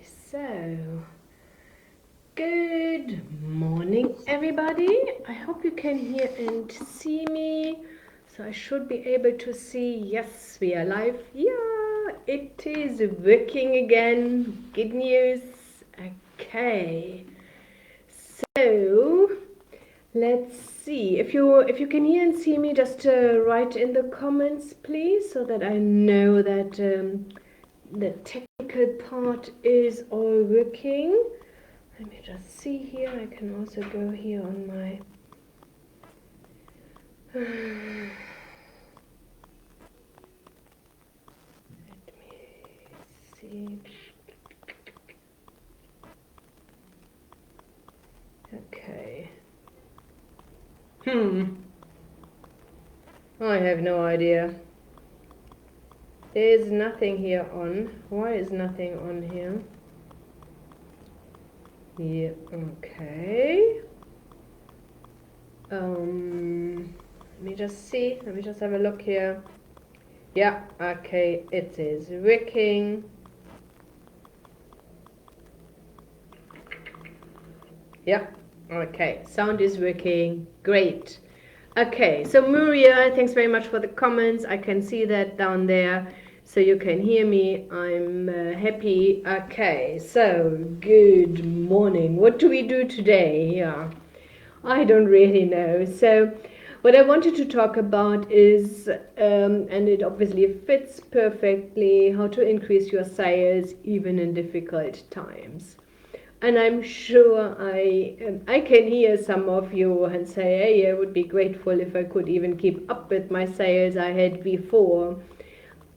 so good morning, everybody. I hope you can hear and see me. So I should be able to see. Yes, we are live. Yeah, it is working again. Good news. Okay. So let's see. If you can hear and see me, just write in the comments, please, so that I know that the technical part is all working. Let me just see here. I can also go here on my let me see. Okay. I have no idea. There's nothing here on. Why is nothing on here? Yeah, okay. Let me just see. Let me just have a look here. Yeah, okay, it is working. Yeah, okay, sound is working. Great. Okay, so Muria, thanks very much for the comments. I can see that down there, so you can hear me. I'm happy. Okay, so good morning. What do we do today? Yeah, I don't really know. So, what I wanted to talk about is, and it obviously fits perfectly, how to increase your sales even in difficult times. And I'm sure I can hear some of you and say, hey, I would be grateful if I could even keep up with my sales I had before.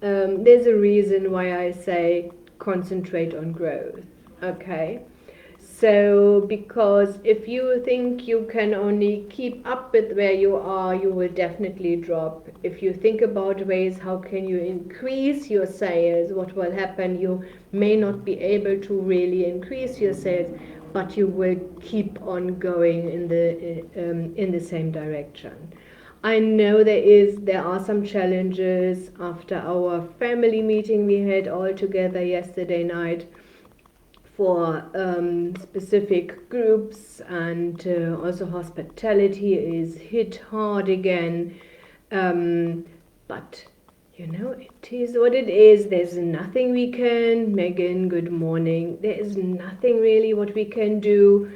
There's a reason why I say concentrate on growth. Okay. So, because if you think you can only keep up with where you are, you will definitely drop. If you think about ways how can you increase your sales, what will happen? You may not be able to really increase your sales, but you will keep on going in the same direction. I know there are some challenges after our family meeting we had all together yesterday night for specific groups, and also hospitality is hit hard again. But you know, it is what it is. There's nothing we can, Megan, good morning. There is nothing really what we can do.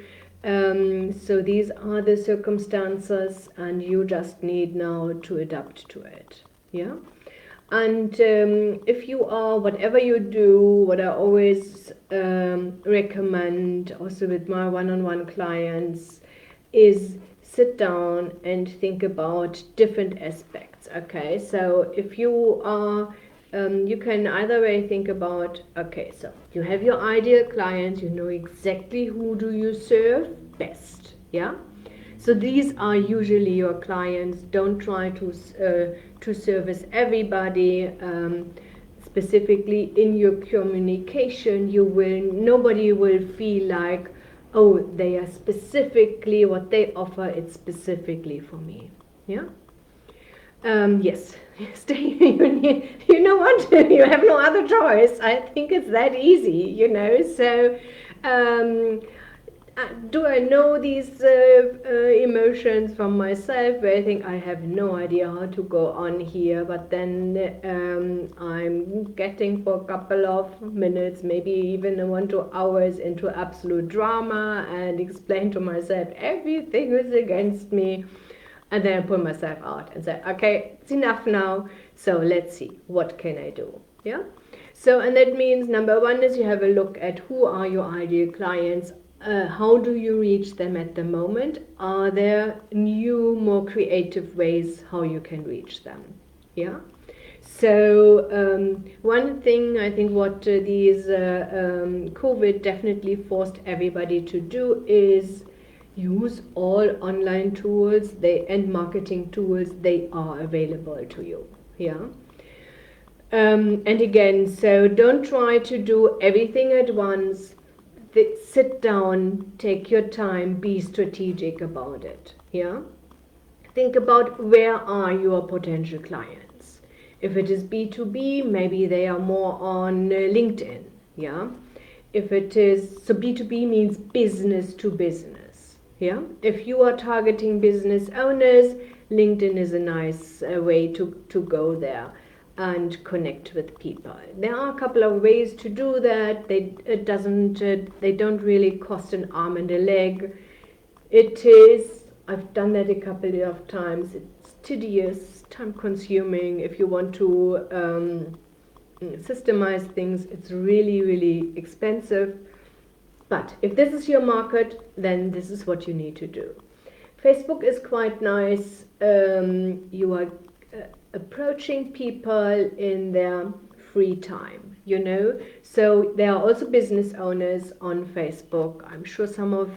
So these are the circumstances, and you just need now to adapt to it. Yeah. And if you are, whatever you do, what I always recommend also with my one-on-one clients is sit down and think about different aspects. Okay, so if you are, you can either way think about, okay, so you have your ideal clients, you know exactly who do you serve best, yeah? So these are usually your clients. Don't try to service everybody. Specifically in your communication, nobody will feel like, oh, they are specifically what they offer. It's specifically for me. Yeah. Yes. You know what? You have no other choice. I think it's that easy. You know. So. Do I know these emotions from myself where I think I have no idea how to go on here, but then I'm getting for a couple of minutes, maybe even 1 2 hours into absolute drama and explain to myself everything is against me, and then I pull myself out and say, okay, it's enough now, so let's see, what can I do? Yeah. So, and that means number one is you have a look at who are your ideal clients. How do you reach them at the moment? Are there new, more creative ways how you can reach them? Yeah. So one thing I think what these COVID definitely forced everybody to do is use all online tools and marketing tools they are available to you. Yeah. And again, so don't try to do everything at once. Sit down, take your time, be strategic about it. Yeah. Think about where are your potential clients. If it is B2B, maybe they are more on LinkedIn. Yeah. if it is, so B2B means business to business. Yeah. If you are targeting business owners, LinkedIn is a nice way to go there and connect with people. There are a couple of ways to do that. They don't really cost an arm and a leg. I've done that a couple of times. It's tedious, time consuming. If you want to systemize things, it's really, really expensive. But if this is your market, then this is what you need to do. Facebook is quite nice. You are approaching people in their free time, So there are also business owners on Facebook. I'm sure some of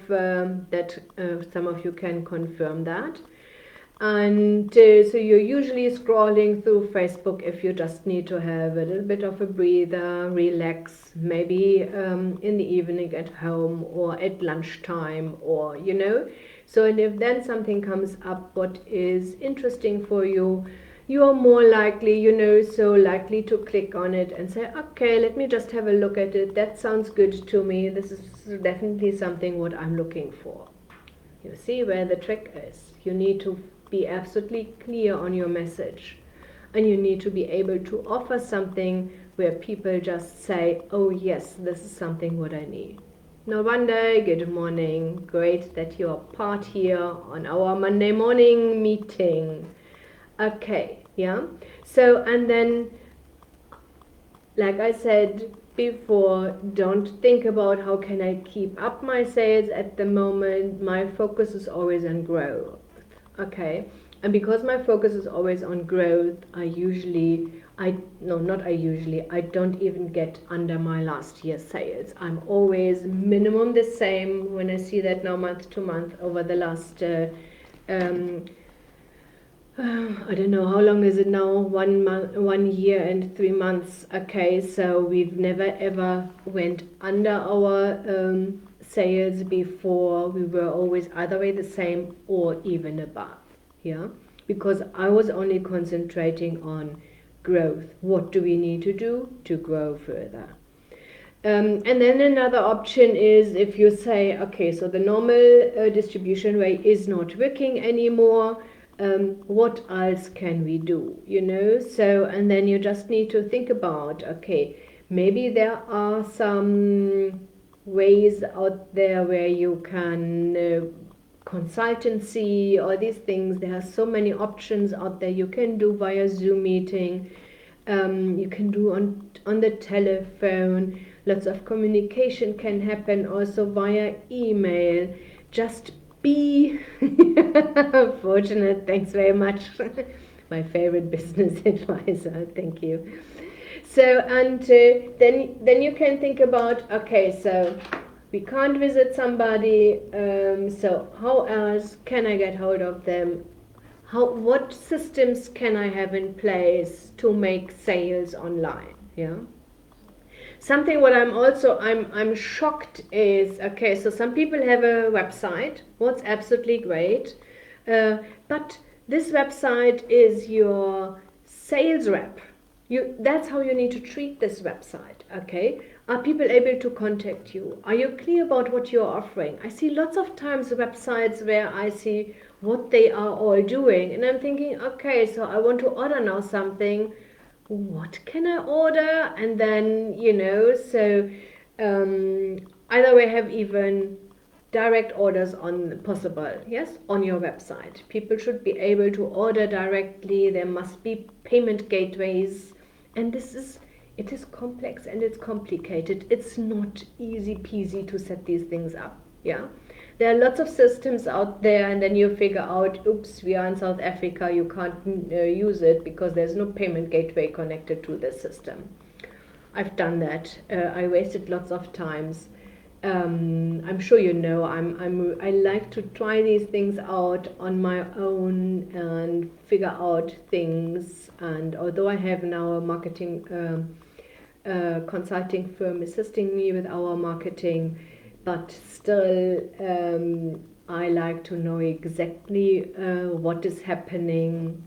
you can confirm that. And so you're usually scrolling through Facebook if you just need to have a little bit of a breather, relax, maybe in the evening at home or at lunchtime, or So, and if then something comes up what is interesting for you, you are more likely, so likely to click on it and say, okay, let me just have a look at it. That sounds good to me. This is definitely something what I'm looking for. You see where the trick is. You need to be absolutely clear on your message, and you need to be able to offer something where people just say, oh yes, this is something what I need. No wonder, good morning, great that you are part here on our Monday morning meeting. Okay, yeah, so and then like I said before, don't think about how can I keep up my sales at the moment. My focus is always on growth. Okay, and because my focus is always on growth, I don't even get under my last year's sales. I'm always minimum the same when I see that now month to month over the last I don't know how long is it now, 1 year and 3 months. Okay, so we've never ever went under our sales before. We were always either way the same or even above, yeah, because I was only concentrating on growth. What do we need to do to grow further? And then another option is if you say, okay, so the normal distribution way is not working anymore. What else can we do? So, and then you just need to think about, okay, maybe there are some ways out there where you can consultancy or these things. There are so many options out there you can do via Zoom meeting. You can do on the telephone. Lots of communication can happen also via email. Just be fortunate. Thanks very much. My favorite business advisor. Thank you. So, and then you can think about, okay, so we can't visit somebody, so how else can I get hold of them? What systems can I have in place to make sales online? Yeah. Something what I'm shocked is, okay, so some people have a website, what's absolutely great, but this website is your sales rep. That's how you need to treat this website, okay? Are people able to contact you? Are you clear about what you're offering? I see lots of times websites where I see what they are all doing, and I'm thinking, okay, so I want to order now something. What can I order? And then, so either way have even direct orders on possible, yes, on your website. People should be able to order directly. There must be payment gateways, and it is complex and it's complicated. It's not easy peasy to set these things up, yeah. There are lots of systems out there, and then you figure out, oops, we are in South Africa, you can't use it because there's no payment gateway connected to the system. I've done that. I wasted lots of times. I'm sure I like to try these things out on my own and figure out things. And although I have now a marketing consulting firm assisting me with our marketing, but still I like to know exactly what is happening.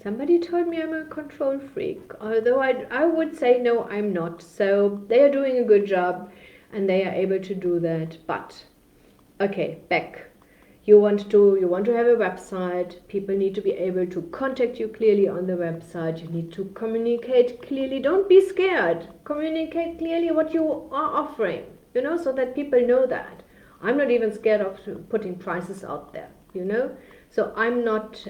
Somebody told me I'm a control freak, although I would say no, I'm not. So they are doing a good job, and they are able to do that. But okay, back. You want to have a website. People need to be able to contact you clearly on the website. You need to communicate clearly. Don't be scared. Communicate clearly what you are offering, so that people know that. I'm not even scared of putting prices out there, So I'm not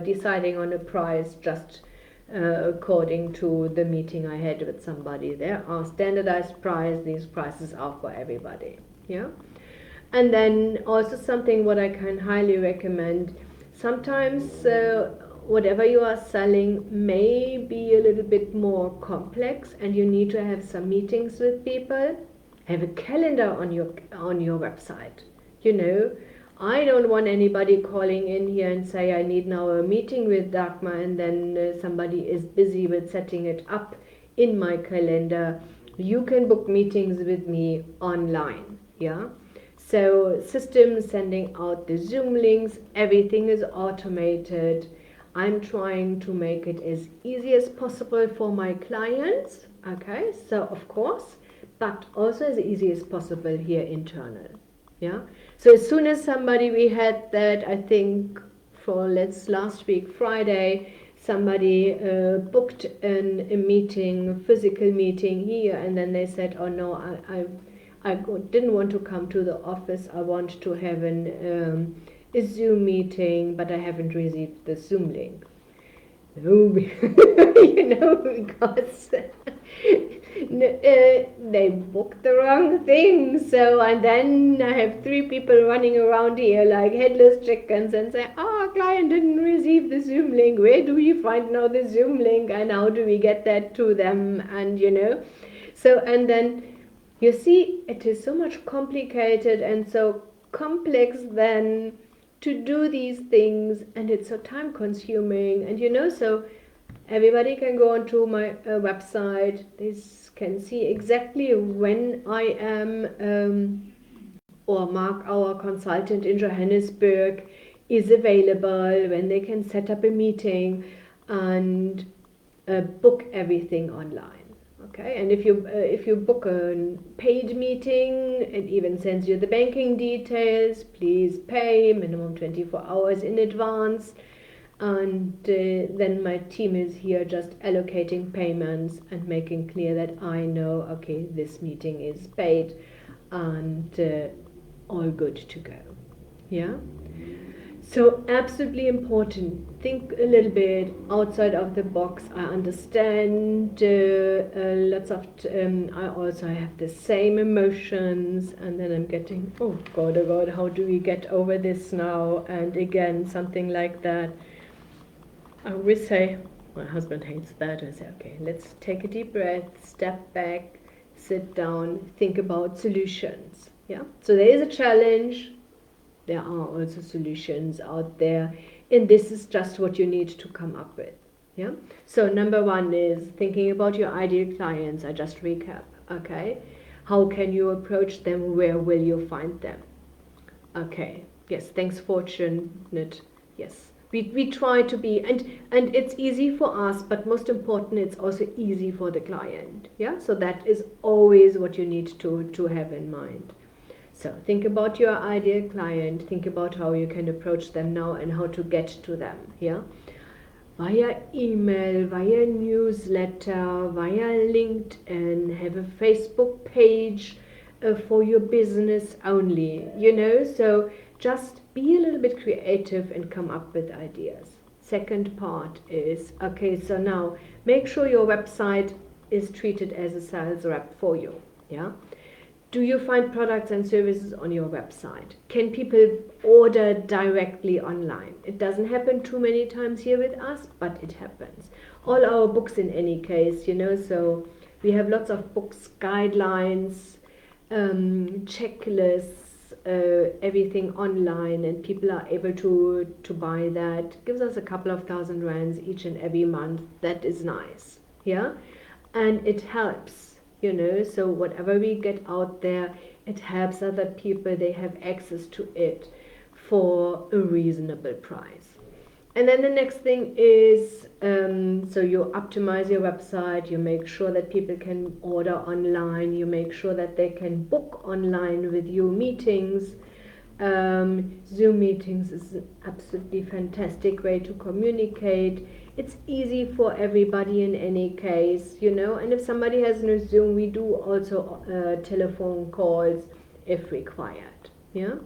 deciding on a price just according to the meeting I had with somebody. There are standardized price. These prices are for everybody. Yeah. And then also something what I can highly recommend. Sometimes whatever you are selling may be a little bit more complex, and you need to have some meetings with people. Have a calendar on your website. I don't want anybody calling in here and say I need now a meeting with Dagmar, and then somebody is busy with setting it up in my calendar. You can book meetings with me online. Yeah. So systems sending out the Zoom links, everything is automated. I'm trying to make it as easy as possible for my clients. Okay, so of course, but also as easy as possible here internal. Yeah. So as soon as we had that, I think last week Friday, somebody booked a meeting, physical meeting here, and then they said, oh no, I didn't want to come to the office. I want to have a Zoom meeting, but I haven't received the Zoom link. No, because they booked the wrong thing. So, and then I have 3 people running around here like headless chickens and say, oh, client didn't receive the Zoom link. Where do we find now the Zoom link, and how do we get that to them? And so, and then you see, it is so much complicated and so complex then to do these things, and it's so time consuming. And so everybody can go onto my website. They can see exactly when I am, or Mark, our consultant in Johannesburg, is available, when they can set up a meeting and book everything online. Okay, and if you book a paid meeting, it even sends you the banking details. Please pay minimum 24 hours in advance, and then my team is here just allocating payments and making clear that I know, okay, this meeting is paid and all good to go. Yeah. So absolutely important. Think a little bit outside of the box. I understand lots of. I also have the same emotions, and then I'm getting, oh God, how do we get over this now? And again, something like that. I always say, my husband hates that. I say, okay, let's take a deep breath, step back, sit down, think about solutions. Yeah. So there is a challenge. There are also solutions out there, and this is just what you need to come up with. Yeah. So number 1 is thinking about your ideal clients. I just recap. Okay. How can you approach them? Where will you find them? Okay. Yes. Thanks, fortunate. Yes. We try to be, and it's easy for us, but most important, it's also easy for the client. Yeah. So that is always what you need to have in mind. So think about your ideal client, think about how you can approach them now and how to get to them, yeah? Via email, via newsletter, via LinkedIn, have a Facebook page for your business only, So just be a little bit creative and come up with ideas. Second part is, okay, so now make sure your website is treated as a sales rep for you, yeah? Do you find products and services on your website? Can people order directly online? It doesn't happen too many times here with us, but it happens. All our books in any case, so we have lots of books, guidelines, checklists, everything online, and people are able to buy that. Gives us a couple of thousand rands each and every month. That is nice, yeah? And it helps. So whatever we get out there, it helps other people. They have access to it for a reasonable price. And then the next thing is, so you optimize your website, you make sure that people can order online, you make sure that they can book online with you meetings. Zoom meetings is an absolutely fantastic way to communicate. It's easy for everybody in any case, you know. And if somebody has no Zoom, we do also telephone calls if required. Yeah.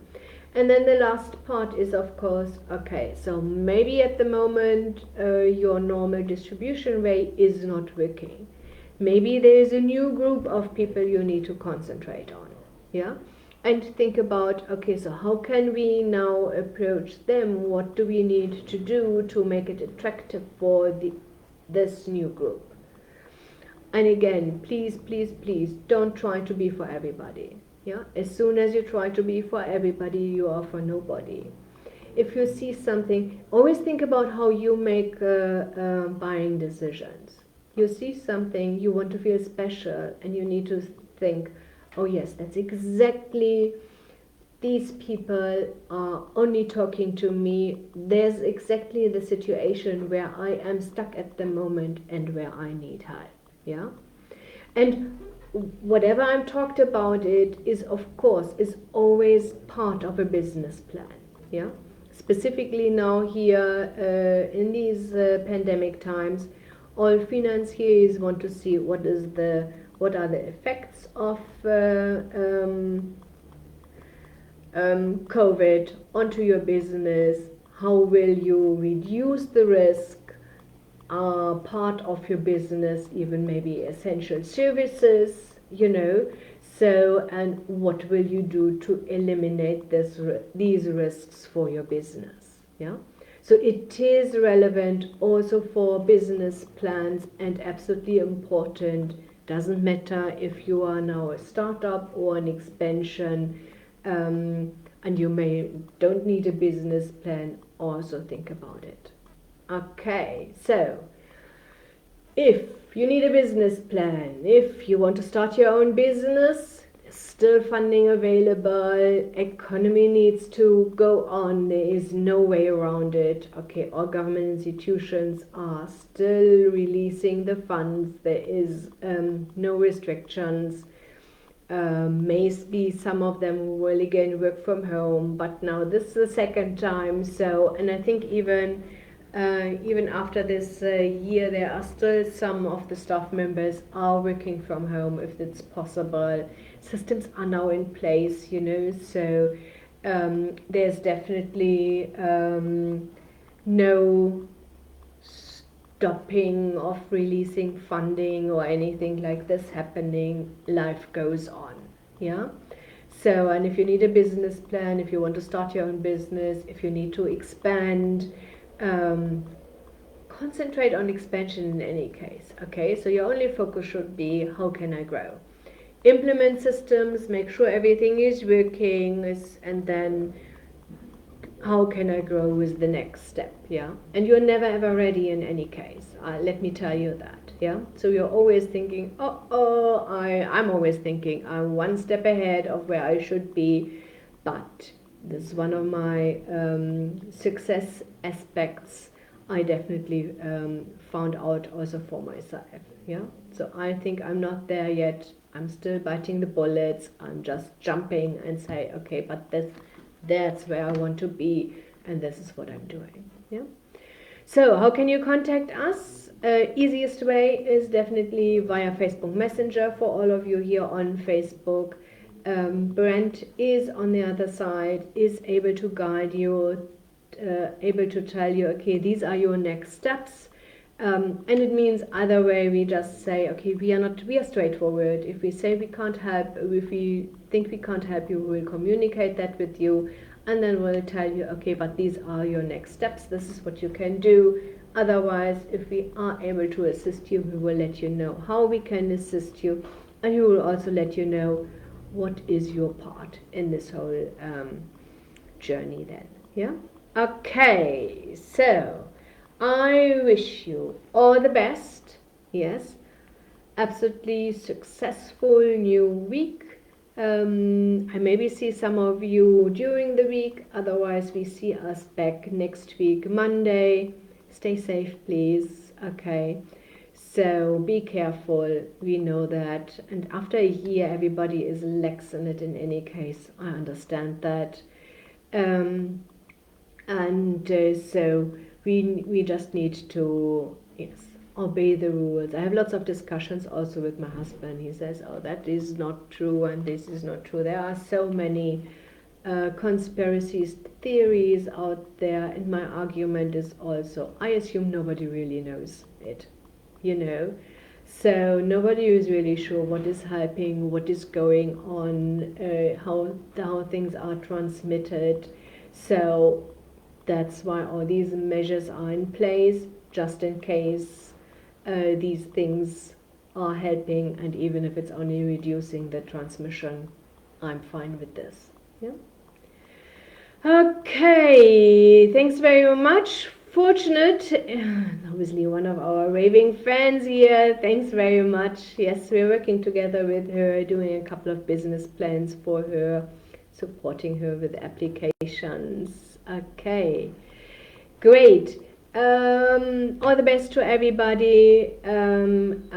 And then the last part is, of course, okay, so maybe at the moment your normal distribution way is not working. Maybe there is a new group of people you need to concentrate on. Yeah. And think about, okay, so how can we now approach them? What do we need to do to make it attractive for this new group? And again, please, please, please don't try to be for everybody. Yeah, as soon as you try to be for everybody, you are for nobody. If you see something, always think about how you make buying decisions. You see something, you want to feel special, and you need to think, oh yes, that's exactly, these people are only talking to me. There's exactly the situation where I am stuck at the moment and where I need help. Yeah, and whatever I'm talked about, it is, of course, is always part of a business plan. Yeah, specifically now here in these pandemic times, all financiers want to see what are the effects of COVID onto your business. How will you reduce the risk? Part of your business, even maybe essential services, you know. So, and what will you do to eliminate these risks for your business? Yeah. So it is relevant also for business plans and absolutely important. Doesn't matter if you are now a startup or an expansion, and you don't need a business plan. Also think about it. Okay, so if you need a business plan, if you want to start your own business, there's still funding available, economy needs to go on, there is no way around it. Okay, all government institutions are still releasing the funds, there is no restrictions. Maybe some of them will again work from home, but now this is the second time. So, and I think even after this year, there are still some of the staff members are working from home if it's possible. Systems are now in place, you know, so there's definitely no stopping of releasing funding or anything like this happening. Life goes on. Yeah. So, and if you need a business plan, if you want to start your own business, if you need to expand, concentrate on expansion in any case. Okay, so your only focus should be, how can I grow? Implement systems, make sure everything is working, and then how can I grow is the next step. Yeah, and you're never ever ready in any case. Let me tell you that. Yeah, so you're always thinking, I'm always thinking I'm one step ahead of where I should be, but this is one of my success aspects I definitely found out also for myself. Yeah, so I think I'm not there yet. I'm still biting the bullets. I'm just jumping and say, okay, but that's where I want to be, and this is what I'm doing. Yeah. So how can you contact us? Easiest way is definitely via Facebook Messenger for all of you here on Facebook. Brent is on the other side, is able to guide you, able to tell you, okay, these are your next steps. And it means either way, we just say, okay, we are straightforward. If we say we can't help, if we think we can't help you, we will communicate that with you, and then we'll tell you, okay, but these are your next steps, this is what you can do. Otherwise, if we are able to assist you, we will let you know how we can assist you, and we will also let you know what is your part in this whole journey then. Yeah. Okay, so I wish you all the best. Yes, absolutely successful new week. I maybe see some of you during the week. Otherwise, we see us back next week, Monday. Stay safe, please. Okay. So be careful. We know that. And after a year, everybody is lax in it in any case. I understand that. Um, and so we just need to, yes, obey the rules. I have lots of discussions also with my husband. He says, oh, that is not true and this is not true. There are so many conspiracies theories out there, and my argument is also, I assume nobody really knows it, you know. So nobody is really sure what is happening, what is going on, how things are transmitted. So that's why all these measures are in place, just in case these things are helping, and even if it's only reducing the transmission, I'm fine with this. Yeah. Okay, thanks very much. Fortunate, obviously one of our raving fans here. Thanks very much. Yes, we're working together with her, doing a couple of business plans for her, supporting her with applications. Okay, great. All the best to everybody. And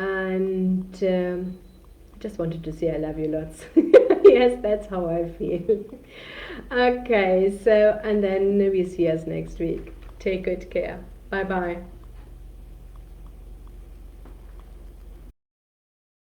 just wanted to say I love you lots. Yes, that's how I feel. Okay, so, and then we see us next week. Take good care. Bye bye.